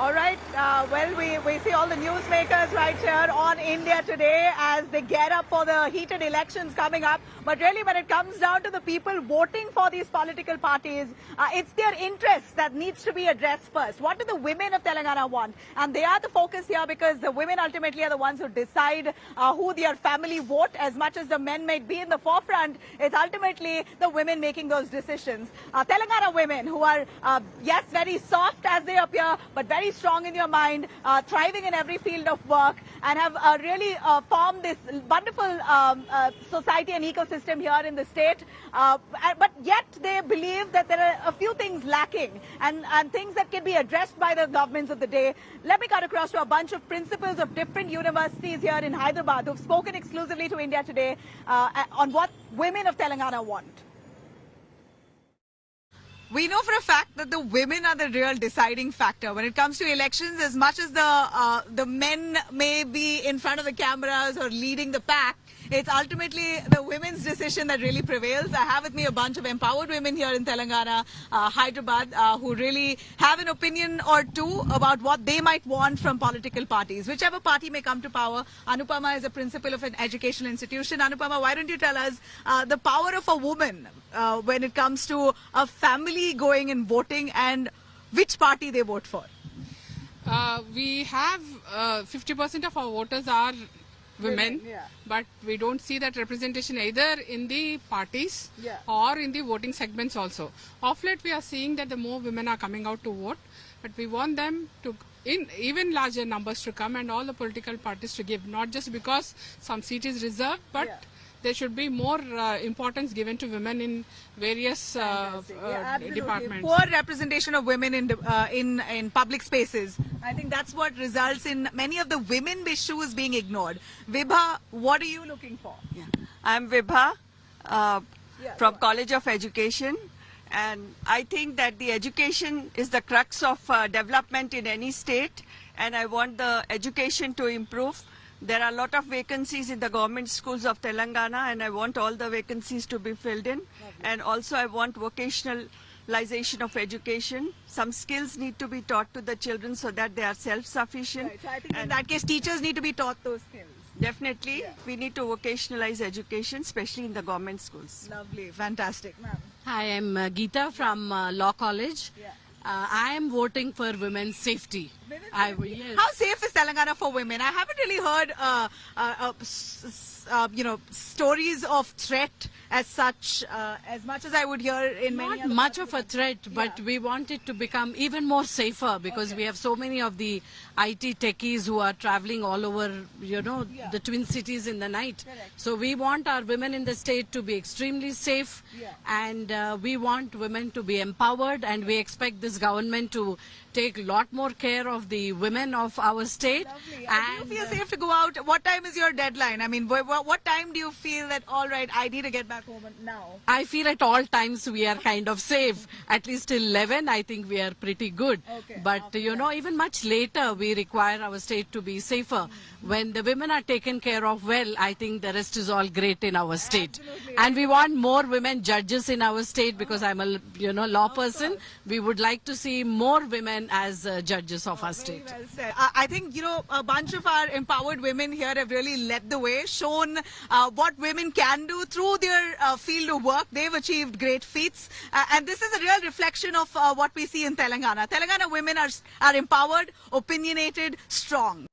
All right. Well, we see all the newsmakers right here on India Today as they get up for the heated elections coming up. But really, when it comes down to the people voting for these political parties, it's their interests that needs to be addressed first. What do the women of Telangana want? And they are the focus here because the women ultimately are the ones who decide who their family vote. As much as the men may be in the forefront, it's ultimately the women making those decisions. Telangana women who are, yes, very soft as they appear, but very strong in your mind, thriving in every field of work, and have really formed this wonderful society and ecosystem here in the state. But yet they believe that there are a few things lacking and things that can be addressed by the governments of the day. Let me cut across to a bunch of principals of different universities here in Hyderabad who've spoken exclusively to India Today on what women of Telangana want. We know for a fact that the women are the real deciding factor when it comes to elections. As much as the men may be in front of the cameras or leading the pack, it's ultimately the women's decision that really prevails. I have with me a bunch of empowered women here in Telangana, Hyderabad, who really have an opinion or two about what they might want from political parties. Whichever party may come to power. Anupama is a principal of an educational institution. Anupama, why don't you tell us the power of a woman when it comes to a family going and voting and which party they vote for? We have 50% of our voters are women, yeah. But we don't see that representation either in the parties or in the voting segments also. Of late we are seeing that the more women are coming out to vote, but we want them to in even larger numbers to come and all the political parties to give, not just because some seat is reserved, but there should be more importance given to women in various departments. Poor representation of women in public spaces. I think that's what results in many of the women issues being ignored. Vibha, what are you looking for? Yeah. I'm Vibha from College of Education, and I think that the education is the crux of development in any state, and I want the education to improve. There are a lot of vacancies in the government schools of Telangana, and I want all the vacancies to be filled in. And also I want vocationalization of education. Some skills need to be taught to the children so that they are self-sufficient. Right. So I think in that case, teachers need to be taught those skills. Definitely, we need to vocationalize education, especially in the government schools. Lovely, fantastic. Ma'am. Hi, I'm Geeta from Law College. I am voting for women's safety. Yes. How safe is Telangana for women? I haven't really heard, stories of threat as such, as much as I would hear in many Not much of a threat, but we want it to become even more safer because we have so many of the IT techies who are traveling all over, the Twin Cities in the night. Correct. So we want our women in the state to be extremely safe, and we want women to be empowered, and we expect this government to take a lot more care of the women of our state. Lovely. And do you feel safe to go out? What time is your deadline? I mean, what time do you feel that, all right, I need to get back home now? I feel at all times we are kind of safe. At least till 11, I think we are pretty good. Okay. But, even much later, we require our state to be safer. When the women are taken care of well, I think the rest is all great in our state. Absolutely. And we want more women judges in our state because I'm a, law person. We would like to see more women as judges of our state. Well said. I think, a bunch of our empowered women here have really led the way, shown what women can do through their field of work. They've achieved great feats. And this is a real reflection of what we see in Telangana. Telangana women are empowered, opinionated, strong.